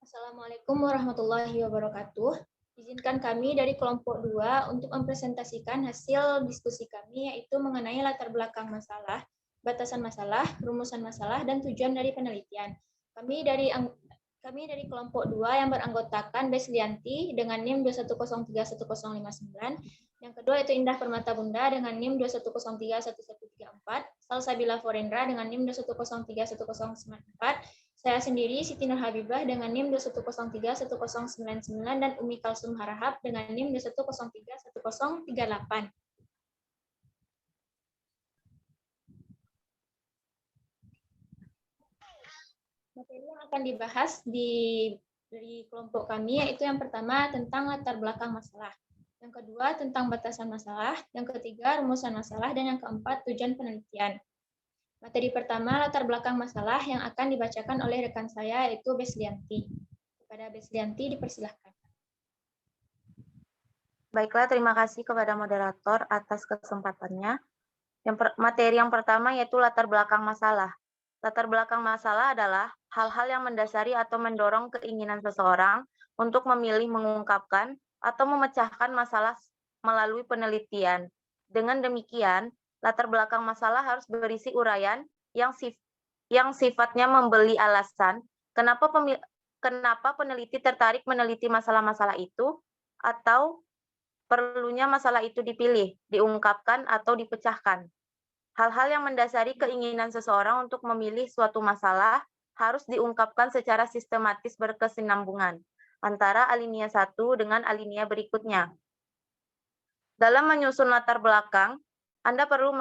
Assalamualaikum warahmatullahi wabarakatuh. Izinkan kami dari kelompok 2 untuk mempresentasikan hasil diskusi kami, yaitu mengenai latar belakang masalah, batasan masalah, rumusan masalah, dan tujuan dari penelitian. Kami dari kelompok 2 yang beranggotakan Beslianti dengan NIM 2103109, yang kedua itu Indah Permata Bunda dengan NIM 2103134, Salsabila Forendra dengan NIM 2103104, saya sendiri Siti Nur Habibah dengan NIM 2103199 dan Umi Kalsum Harahap dengan NIM 2103138. Materi yang akan dibahas dari kelompok kami yaitu yang pertama tentang latar belakang masalah, yang kedua tentang batasan masalah, yang ketiga rumusan masalah, dan yang keempat tujuan penelitian. Materi pertama latar belakang masalah yang akan dibacakan oleh rekan saya yaitu Beslianti. Kepada Beslianti dipersilahkan. Baiklah, terima kasih kepada moderator atas kesempatannya. Materi yang pertama yaitu latar belakang masalah. Latar belakang masalah adalah hal-hal yang mendasari atau mendorong keinginan seseorang untuk memilih mengungkapkan atau memecahkan masalah melalui penelitian. Dengan demikian, latar belakang masalah harus berisi uraian yang sifatnya memberi alasan kenapa peneliti tertarik meneliti masalah-masalah itu, atau perlunya masalah itu dipilih, diungkapkan, atau dipecahkan. Hal-hal yang mendasari keinginan seseorang untuk memilih suatu masalah harus diungkapkan secara sistematis berkesinambungan antara alinea 1 dengan alinea berikutnya. Dalam menyusun latar belakang, Anda perlu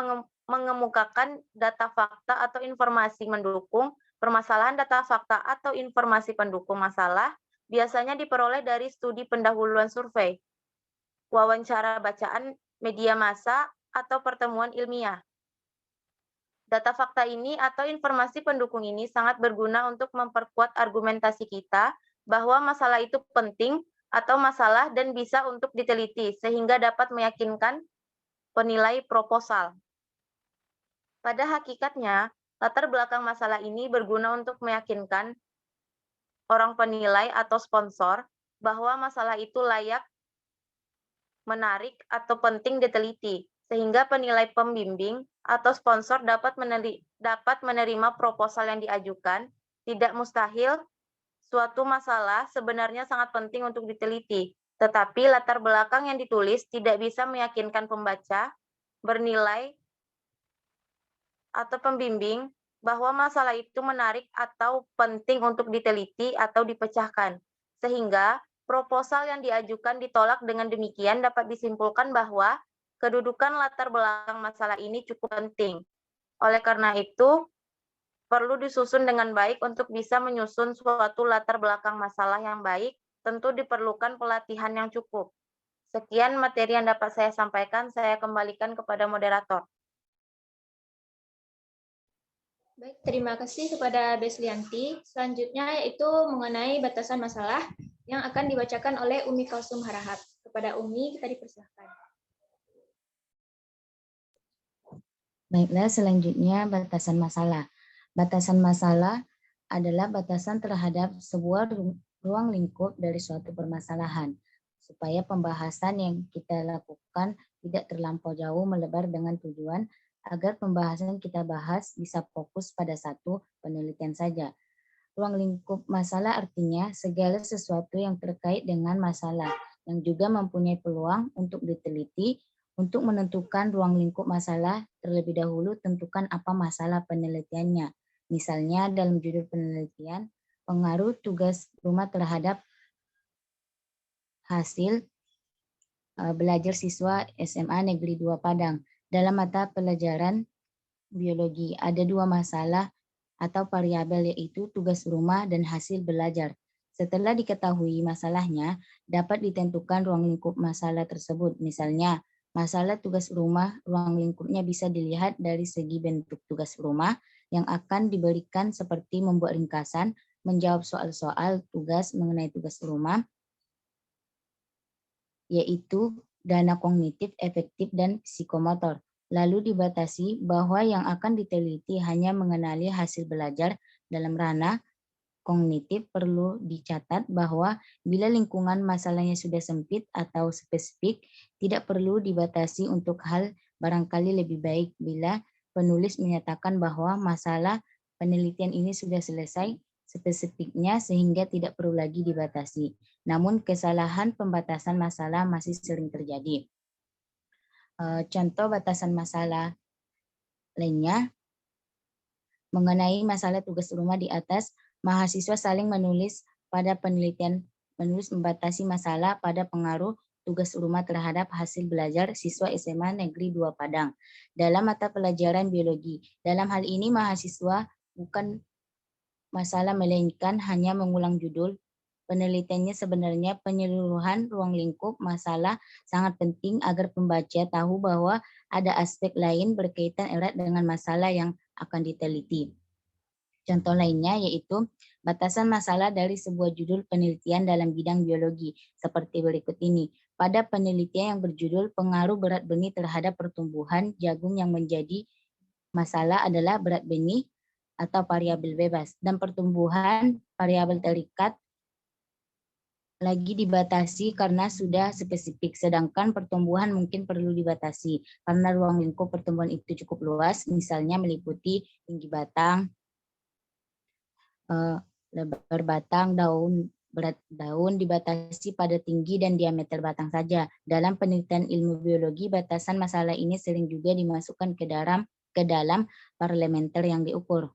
mengemukakan data fakta atau informasi mendukung permasalahan. Data fakta atau informasi pendukung masalah biasanya diperoleh dari studi pendahuluan survei, wawancara bacaan, media massa, atau pertemuan ilmiah. Data fakta ini atau informasi pendukung ini sangat berguna untuk memperkuat argumentasi kita bahwa masalah itu penting atau masalah dan bisa untuk diteliti sehingga dapat meyakinkan penilai proposal. Pada hakikatnya, latar belakang masalah ini berguna untuk meyakinkan orang penilai atau sponsor bahwa masalah itu layak, menarik, atau penting diteliti, sehingga penilai pembimbing atau sponsor dapat menerima proposal yang diajukan. Tidak mustahil suatu masalah sebenarnya sangat penting untuk diteliti, tetapi latar belakang yang ditulis tidak bisa meyakinkan pembaca, bernilai, atau pembimbing bahwa masalah itu menarik atau penting untuk diteliti atau dipecahkan, sehingga proposal yang diajukan ditolak. Dengan demikian dapat disimpulkan bahwa kedudukan latar belakang masalah ini cukup penting. Oleh karena itu, perlu disusun dengan baik. Untuk bisa menyusun suatu latar belakang masalah yang baik, tentu diperlukan pelatihan yang cukup. Sekian materi yang dapat saya sampaikan, saya kembalikan kepada moderator. Baik, terima kasih kepada Beslianti. Selanjutnya yaitu mengenai batasan masalah yang akan dibacakan oleh Umi Kalsum Harahap. Kepada Umi, kita dipersilahkan. Baiklah, selanjutnya batasan masalah. Batasan masalah adalah batasan terhadap sebuah ruang lingkup dari suatu permasalahan, supaya pembahasan yang kita lakukan tidak terlampau jauh melebar, dengan tujuan agar pembahasan kita bahas bisa fokus pada satu penelitian saja. Ruang lingkup masalah artinya segala sesuatu yang terkait dengan masalah, yang juga mempunyai peluang untuk diteliti. Untuk menentukan ruang lingkup masalah, terlebih dahulu tentukan apa masalah penelitiannya. Misalnya dalam judul penelitian, pengaruh tugas rumah terhadap hasil belajar siswa SMA Negeri 2 Padang. Dalam mata pelajaran biologi ada dua masalah atau variabel, yaitu tugas rumah dan hasil belajar. Setelah diketahui masalahnya, dapat ditentukan ruang lingkup masalah tersebut. Misalnya, masalah tugas rumah, ruang lingkupnya bisa dilihat dari segi bentuk tugas rumah yang akan diberikan, seperti membuat ringkasan, menjawab soal-soal tugas mengenai tugas rumah, yaitu dana kognitif, efektif, dan psikomotor. Lalu dibatasi bahwa yang akan diteliti hanya mengenali hasil belajar dalam ranah kognitif perlu dicatat bahwa bila lingkungan masalahnya sudah sempit atau spesifik, tidak perlu dibatasi untuk hal barangkali lebih baik bila penulis menyatakan bahwa masalah penelitian ini sudah selesai spesifiknya sehingga tidak perlu lagi dibatasi. Namun kesalahan pembatasan masalah masih sering terjadi. Contoh batasan masalah lainnya mengenai masalah tugas rumah di atas, mahasiswa saling menulis pada penelitian menulis membatasi masalah pada pengaruh tugas rumah terhadap hasil belajar siswa SMA Negeri 2 Padang dalam mata pelajaran biologi. Dalam hal ini mahasiswa bukan masalah melainkan hanya mengulang judul. Penelitiannya sebenarnya penyeluruhan ruang lingkup masalah sangat penting agar pembaca tahu bahwa ada aspek lain berkaitan erat dengan masalah yang akan diteliti. Contoh lainnya yaitu batasan masalah dari sebuah judul penelitian dalam bidang biologi seperti berikut ini. Pada penelitian yang berjudul pengaruh berat benih terhadap pertumbuhan jagung yang menjadi masalah adalah berat benih atau variabel bebas dan pertumbuhan variabel terikat lagi dibatasi karena sudah spesifik, sedangkan pertumbuhan mungkin perlu dibatasi karena ruang lingkup pertumbuhan itu cukup luas, misalnya meliputi tinggi batang, lebar batang, daun, berat daun dibatasi pada tinggi dan diameter batang saja. Dalam penelitian ilmu biologi, batasan masalah ini sering juga dimasukkan ke dalam parameter yang diukur.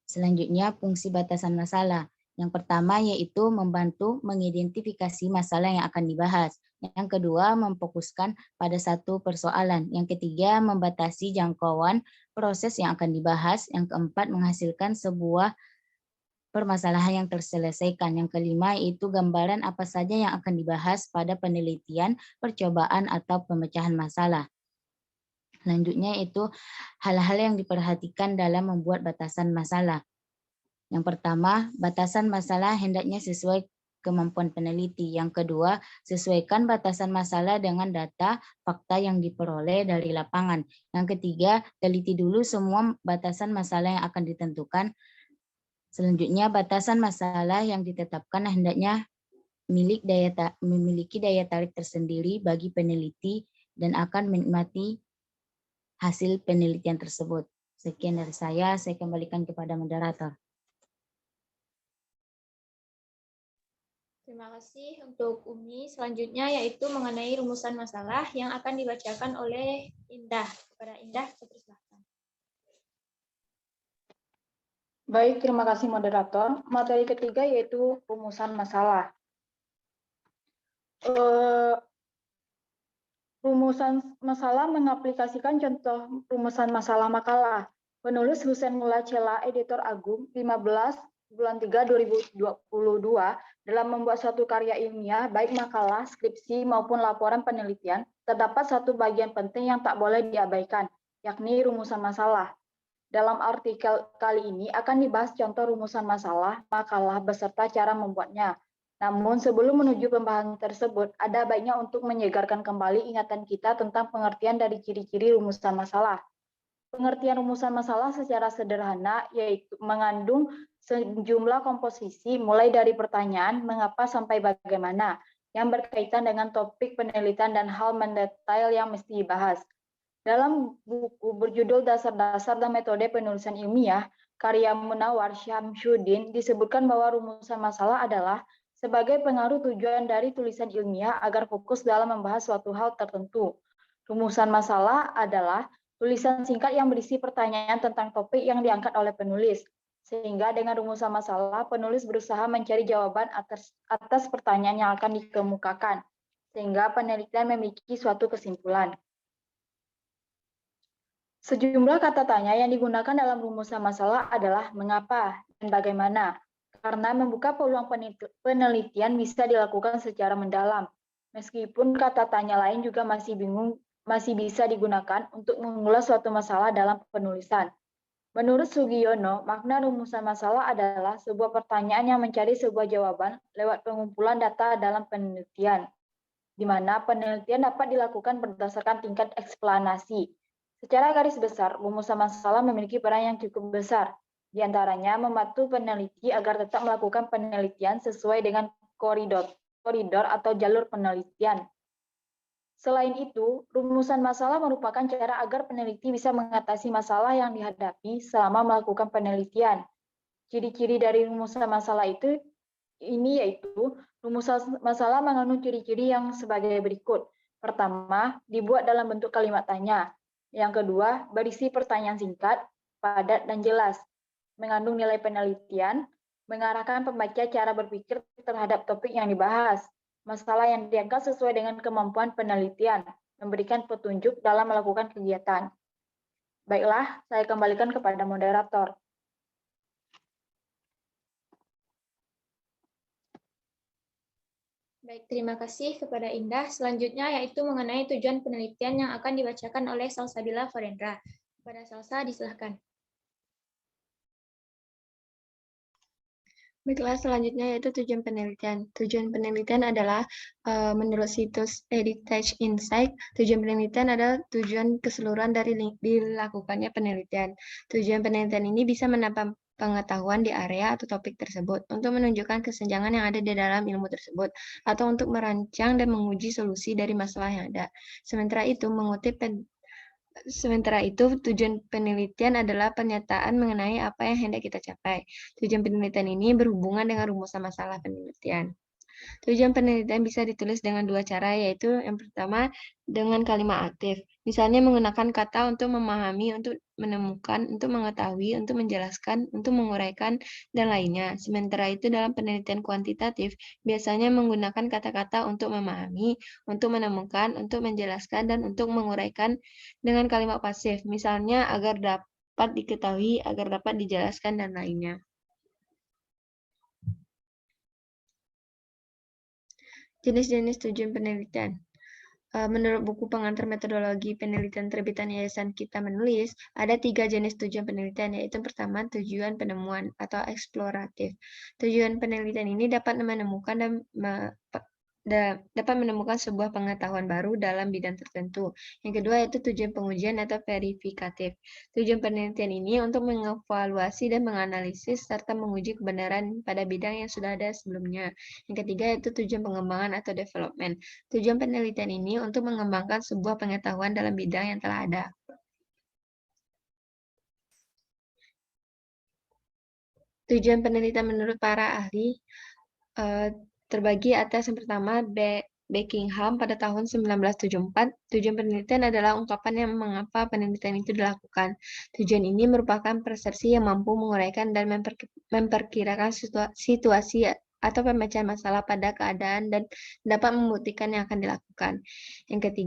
Selanjutnya, fungsi batasan masalah. Yang pertama yaitu membantu mengidentifikasi masalah yang akan dibahas. Yang kedua, memfokuskan pada satu persoalan. Yang ketiga, membatasi jangkauan proses yang akan dibahas. Yang keempat, menghasilkan sebuah permasalahan yang terselesaikan. Yang kelima, yaitu gambaran apa saja yang akan dibahas pada penelitian, percobaan, atau pemecahan masalah. Selanjutnya, itu hal-hal yang diperhatikan dalam membuat batasan masalah. Yang pertama, batasan masalah hendaknya sesuai kemampuan peneliti. Yang kedua, sesuaikan batasan masalah dengan data fakta yang diperoleh dari lapangan. Yang ketiga, teliti dulu semua batasan masalah yang akan ditentukan. Selanjutnya, batasan masalah yang ditetapkan hendaknya memiliki daya tarik tersendiri bagi peneliti dan akan menikmati hasil penelitian tersebut. Sekian dari saya kembalikan kepada moderator. Terima kasih untuk Umi. Selanjutnya yaitu mengenai rumusan masalah yang akan dibacakan oleh Indah. Kepada Indah, dipersilakan. Baik, terima kasih moderator. Materi ketiga yaitu rumusan masalah. Rumusan masalah mengaplikasikan contoh rumusan masalah makalah. Penulis Husein Mullah Cela, editor Agung, 15 bulan 3 2022 dalam membuat suatu karya ilmiah, baik makalah, skripsi maupun laporan penelitian, terdapat satu bagian penting yang tak boleh diabaikan, yakni rumusan masalah. Dalam artikel kali ini akan dibahas contoh rumusan masalah, makalah beserta cara membuatnya. Namun sebelum menuju pembahasan tersebut, ada baiknya untuk menyegarkan kembali ingatan kita tentang pengertian dari ciri-ciri rumusan masalah. Pengertian rumusan masalah secara sederhana yaitu mengandung sejumlah komposisi mulai dari pertanyaan mengapa sampai bagaimana yang berkaitan dengan topik penelitian dan hal mendetail yang mesti dibahas. Dalam buku berjudul Dasar-Dasar dan Metode Penulisan Ilmiah, karya Munawar Syamsuddin disebutkan bahwa rumusan masalah adalah sebagai pengaruh tujuan dari tulisan ilmiah agar fokus dalam membahas suatu hal tertentu. Rumusan masalah adalah tulisan singkat yang berisi pertanyaan tentang topik yang diangkat oleh penulis. Sehingga dengan rumusan masalah, penulis berusaha mencari jawaban atas pertanyaan yang akan dikemukakan. Sehingga penelitian memiliki suatu kesimpulan. Sejumlah kata tanya yang digunakan dalam rumusan masalah adalah mengapa dan bagaimana. Karena membuka peluang penelitian bisa dilakukan secara mendalam. Meskipun kata tanya lain juga masih bisa digunakan untuk mengulas suatu masalah dalam penulisan. Menurut Sugiono, makna rumusan masalah adalah sebuah pertanyaan yang mencari sebuah jawaban lewat pengumpulan data dalam penelitian, di mana penelitian dapat dilakukan berdasarkan tingkat eksplanasi. Secara garis besar, rumusan masalah memiliki peran yang cukup besar. Di antaranya membantu peneliti agar tetap melakukan penelitian sesuai dengan koridor atau jalur penelitian. Selain itu, rumusan masalah merupakan cara agar peneliti bisa mengatasi masalah yang dihadapi selama melakukan penelitian. Ciri-ciri dari rumusan masalah ini yaitu rumusan masalah mengandung ciri-ciri yang sebagai berikut. Pertama, dibuat dalam bentuk kalimat tanya. Yang kedua, berisi pertanyaan singkat, padat, dan jelas. Mengandung nilai penelitian, mengarahkan pembaca cara berpikir terhadap topik yang dibahas. Masalah yang diangkat sesuai dengan kemampuan penelitian, memberikan petunjuk dalam melakukan kegiatan. Baiklah, saya kembalikan kepada moderator. Baik, terima kasih kepada Indah. Selanjutnya yaitu mengenai tujuan penelitian yang akan dibacakan oleh Salsabila Farendra. Kepada Salsa, disilahkan. Baiklah, selanjutnya yaitu tujuan penelitian. Tujuan penelitian adalah menurut situs Heritage Insight, tujuan penelitian adalah tujuan keseluruhan dari dilakukannya penelitian. Tujuan penelitian ini bisa menambah pengetahuan di area atau topik tersebut untuk menunjukkan kesenjangan yang ada di dalam ilmu tersebut atau untuk merancang dan menguji solusi dari masalah yang ada. Sementara itu, tujuan penelitian adalah pernyataan mengenai apa yang hendak kita capai. Tujuan penelitian ini berhubungan dengan rumusan masalah penelitian. Tujuan penelitian bisa ditulis dengan dua cara, yaitu yang pertama dengan kalimat aktif. Misalnya menggunakan kata untuk memahami, untuk menemukan, untuk mengetahui, untuk menjelaskan, untuk menguraikan, dan lainnya. Sementara itu dalam penelitian kuantitatif, biasanya menggunakan kata-kata untuk memahami, untuk menemukan, untuk menjelaskan, dan untuk menguraikan dengan kalimat pasif. Misalnya agar dapat diketahui, agar dapat dijelaskan, dan lainnya. Jenis-jenis tujuan penelitian. Menurut buku pengantar metodologi penelitian terbitan Yayasan Kita Menulis, ada 3 jenis tujuan penelitian, yaitu pertama, tujuan penemuan atau eksploratif. Tujuan penelitian ini dapat menemukan dapat menemukan sebuah pengetahuan baru dalam bidang tertentu. Yang kedua yaitu tujuan pengujian atau verifikatif. Tujuan penelitian ini untuk mengevaluasi dan menganalisis serta menguji kebenaran pada bidang yang sudah ada sebelumnya. Yang ketiga yaitu tujuan pengembangan atau development. Tujuan penelitian ini untuk mengembangkan sebuah pengetahuan dalam bidang yang telah ada. Tujuan penelitian menurut para ahli terbagi atas yang pertama, Buckingham pada tahun 1974. Tujuan penelitian adalah ungkapan yang mengapa penelitian itu dilakukan. Tujuan ini merupakan persepsi yang mampu menguraikan dan memperkirakan situasi atau pemecahan masalah pada keadaan dan dapat membuktikan yang akan dilakukan. Yang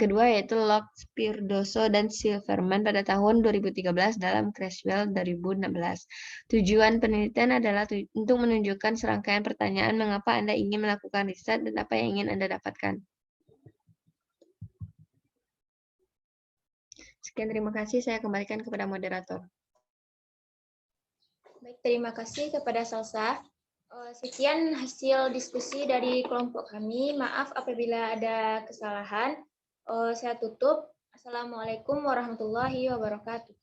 kedua yaitu Locke, Spirdoso, dan Silverman pada tahun 2013 dalam Creswell 2016. Tujuan penelitian adalah untuk menunjukkan serangkaian pertanyaan mengapa Anda ingin melakukan riset dan apa yang ingin Anda dapatkan. Sekian, terima kasih. Saya kembalikan kepada moderator. Baik, terima kasih kepada Salsa. Sekian hasil diskusi dari kelompok kami. Maaf apabila ada kesalahan. Saya tutup. Assalamualaikum warahmatullahi wabarakatuh.